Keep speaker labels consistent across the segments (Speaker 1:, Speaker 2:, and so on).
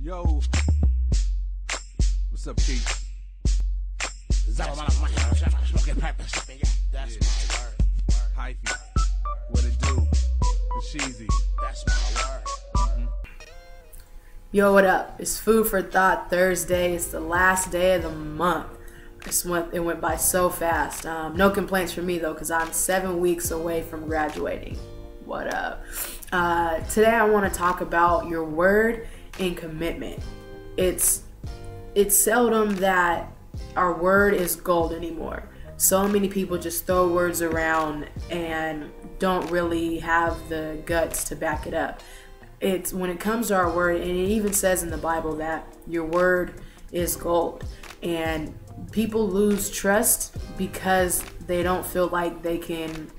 Speaker 1: Yo, what's up, Keith?
Speaker 2: That's my word.
Speaker 1: Hyphy, what it do? The Sheezy.
Speaker 2: That's my word.
Speaker 3: Yo, what up? It's Food for Thought Thursday. It's the last day of the month. It went by so fast. No complaints from me though, because I'm 7 weeks away from graduating. What up? Today I want to talk about your word and commitment. It's seldom that our word is gold anymore. So many people just throw words around and don't really have the guts to back it up. It's when it comes to our word, and it even says in the Bible that your word is gold. And people lose trust because they don't feel like they can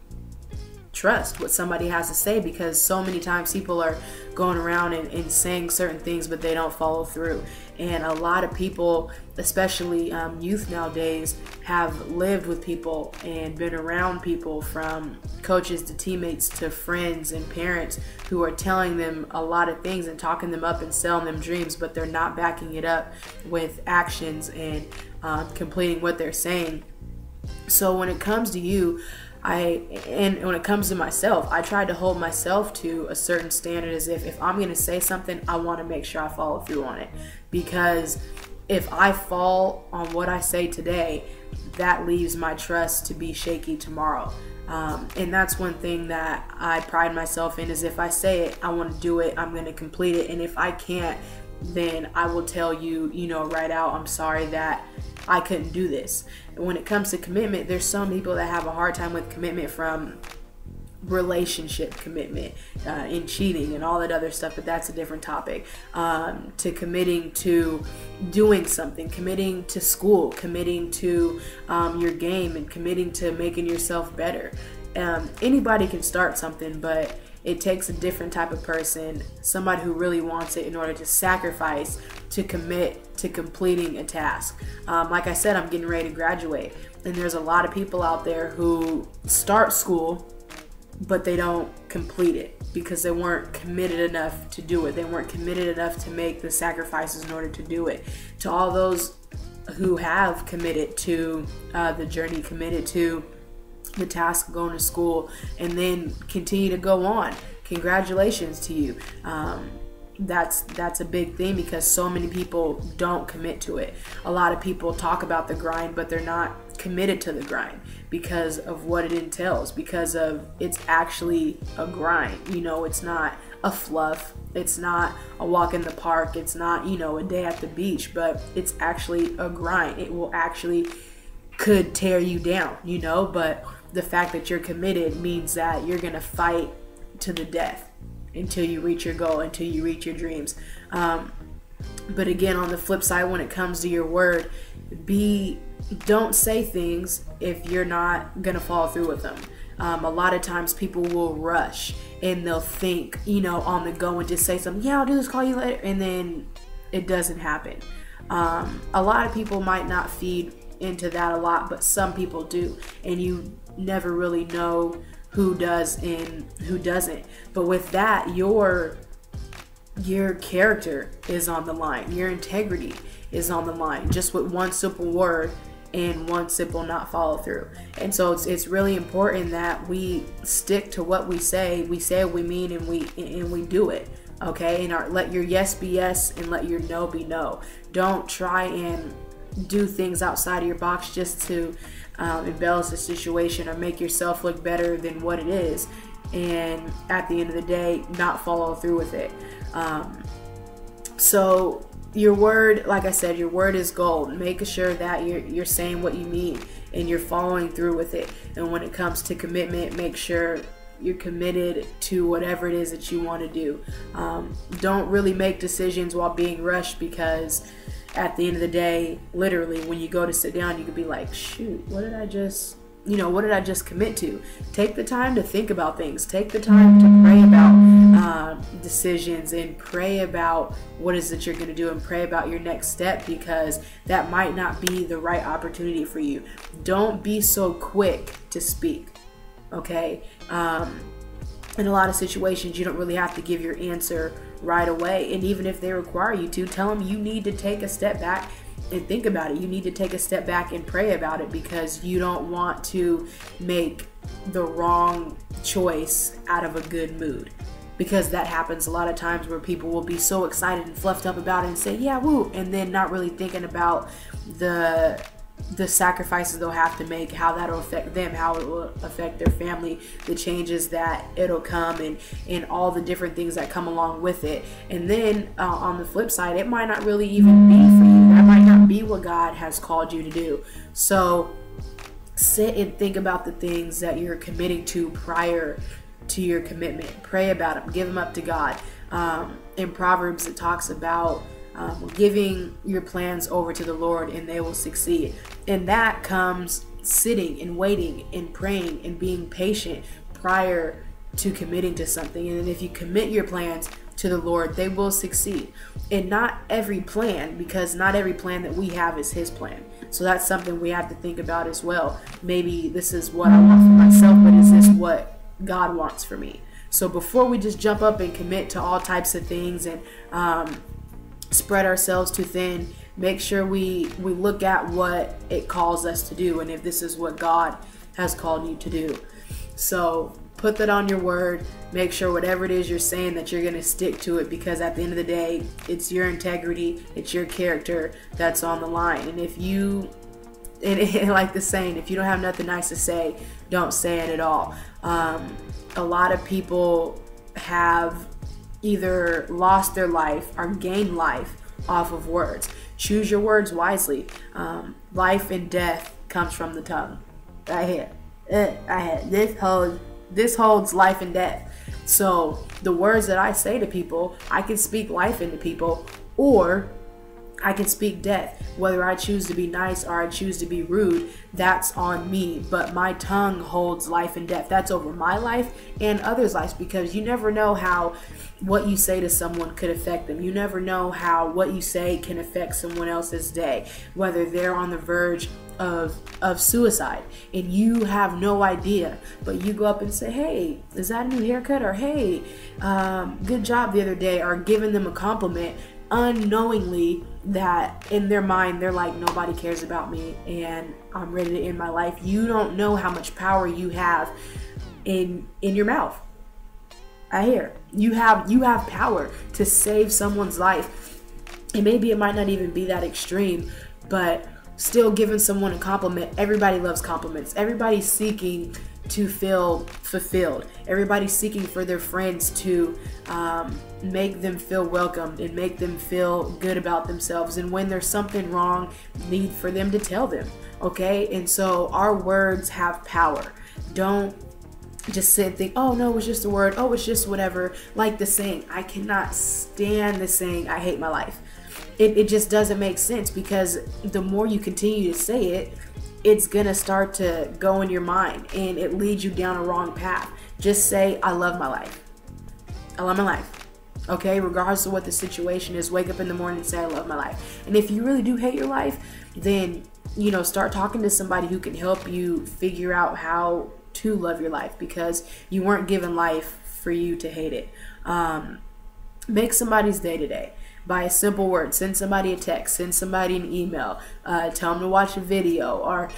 Speaker 3: trust what somebody has to say, because so many times people are going around and saying certain things but they don't follow through. And a lot of people, especially youth nowadays, have lived with people and been around people, from coaches to teammates to friends and parents, who are telling them a lot of things and talking them up and selling them dreams, but they're not backing it up with actions and completing what they're saying. So when it comes to you, and when it comes to myself, I try to hold myself to a certain standard, as if I'm going to say something, I want to make sure I follow through on it. Because if I fall on what I say today, that leaves my trust to be shaky tomorrow. And that's one thing that I pride myself in, is if I say it, I want to do it, I'm going to complete it. And if I can't, then I will tell you, right out, I'm sorry that I couldn't do this. And when it comes to commitment, there's some people that have a hard time with commitment, from relationship commitment in cheating and all that other stuff, but that's a different topic, to committing to doing something, committing to school, committing to your game, and committing to making yourself better. Anybody can start something, but it takes a different type of person, somebody who really wants it, in order to sacrifice, to commit to completing a task. Like I said, I'm getting ready to graduate, and there's a lot of people out there who start school but they don't complete it because they weren't committed enough to do it. They weren't committed enough to make the sacrifices in order to do it. To all those who have committed to the journey, committed to the task of going to school, and then continue to go on, congratulations to you. That's a big thing, because so many people don't commit to it. A lot of people talk about the grind, but they're not committed to the grind because of what it entails, because of it's actually a grind. It's not a fluff, it's not a walk in the park, it's not a day at the beach, but it's actually a grind. It will actually could tear you down, but the fact that you're committed means that you're gonna fight to the death until you reach your goal, until you reach your dreams. But again, on the flip side, when it comes to your word, don't say things if you're not gonna follow through with them. A lot of times people will rush and they'll think, on the go, and just say something, yeah, I'll do this, call you later, and then it doesn't happen. A lot of people might not feed into that a lot, but some people do, and you never really know who does and who doesn't. But with that, your character is on the line, your integrity is on the line, just with one simple word and one simple not follow through. And so it's really important that we stick to what we say what we mean, and we do it. Okay, and let your yes be yes and let your no be no. Don't try and do things outside of your box just to embellish the situation or make yourself look better than what it is, and at the end of the day not follow through with it. So your word, like I said, your word is gold. Make sure that you're saying what you mean and you're following through with it. And when it comes to commitment, make sure you're committed to whatever it is that you want to do. Don't really make decisions while being rushed, because at the end of the day, literally, when you go to sit down, you could be like, shoot, what did I just commit to? Take the time to think about things. Take the time to pray about decisions, and pray about what is it you're going to do, and pray about your next step, because that might not be the right opportunity for you. Don't be so quick to speak, okay? In a lot of situations, you don't really have to give your answer right away. And even if they require you to, tell them you need to take a step back and think about it. You need to take a step back and pray about it, because you don't want to make the wrong choice out of a good mood. Because that happens a lot of times, where people will be so excited and fluffed up about it and say, yeah, woo, and then not really thinking about the sacrifices they'll have to make, how that'll affect them, how it will affect their family, the changes that it'll come, and all the different things that come along with it. And then on the flip side, it might not really even be for you. That might not be what God has called you to do. So sit and think about the things that you're committing to prior to your commitment. Pray about them. Give them up to God. In Proverbs, it talks about giving your plans over to the Lord, and they will succeed. And that comes sitting and waiting and praying and being patient prior to committing to something. And then if you commit your plans to the Lord, they will succeed. And not every plan, because not every plan that we have is His plan. So that's something we have to think about as well. Maybe this is what I want for myself, but is this what God wants for me? So before we just jump up and commit to all types of things and spread ourselves too thin, make sure we look at what it calls us to do, and if this is what God has called you to do. So put that on your word. Make sure whatever it is you're saying, that you're going to stick to it, because at the end of the day, it's your integrity, it's your character that's on the line. And if you, and like the saying, if you don't have nothing nice to say, don't say it at all. A lot of people have either lost their life or gained life off of words. Choose your words wisely. Life and death comes from the tongue. Right here. This holds life and death. So the words that I say to people, I can speak life into people, or I can speak death. Whether I choose to be nice or I choose to be rude, that's on me. But my tongue holds life and death. That's over my life and others' lives, because you never know how what you say to someone could affect them. You never know how what you say can affect someone else's day, whether they're on the verge of suicide and you have no idea, but you go up and say, hey, is that a new haircut? Or hey, good job the other day, or giving them a compliment unknowingly, that in their mind they're like, nobody cares about me and I'm ready to end my life. You don't know how much power you have in your mouth. I hear you have power to save someone's life, and maybe it might not even be that extreme, but still giving someone a compliment. Everybody loves compliments. Everybody's seeking to feel fulfilled. Everybody's seeking for their friends to make them feel welcomed and make them feel good about themselves. And when there's something wrong, need for them to tell them. Okay? And so our words have power. Don't just sit and think, oh no, it's just a word. Oh, it's just whatever. Like the saying, I cannot stand the saying, I hate my life. It just doesn't make sense, because the more you continue to say it, it's gonna start to go in your mind and it leads you down a wrong path. Just say, I love my life. I love my life. Okay, regardless of what the situation is, wake up in the morning and say, I love my life. And if you really do hate your life, then, you know, start talking to somebody who can help you figure out how to love your life, because you weren't given life for you to hate it. Make somebody's day today by a simple word. Send somebody a text, send somebody an email, tell them to watch a video, or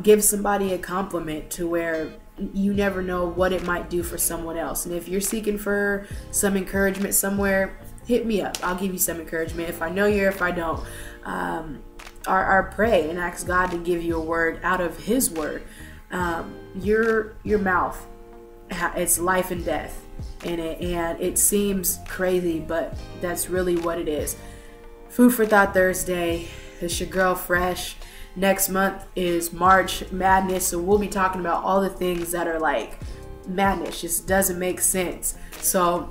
Speaker 3: give somebody a compliment, to where you never know what it might do for someone else. And if you're seeking for some encouragement somewhere, hit me up. I'll give you some encouragement if I know you or if I don't. Or pray and ask God to give you a word out of His word. Your mouth, it's life and death in it, and it seems crazy, but that's really what it is. Food for Thought Thursday. It's your girl Fresh. Next month is March Madness, so we'll be talking about all the things that are like madness, just doesn't make sense. So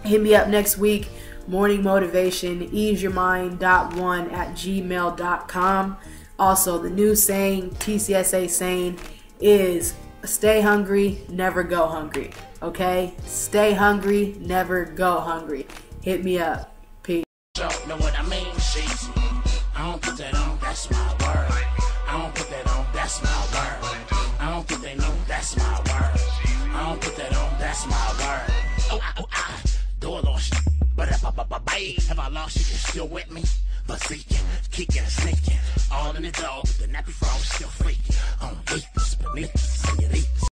Speaker 3: hit me up next week. Morning motivation, easeyourmind.1@gmail.com. Also, the new saying, TCSA saying, is stay hungry, never go hungry. Okay? Stay hungry, never go hungry. Hit me up. Peace.
Speaker 2: Don't know what I mean, she's. I don't put that on, that's my word. I don't put that on, that's my word. I don't think they know, that's my word. I don't put that on, that's my word. Oh, door lotion. But have I lost you? You still with me? But seeking, kicking and sneaking, all in the dog. The nappy frog still freaking. On deepest, beneath the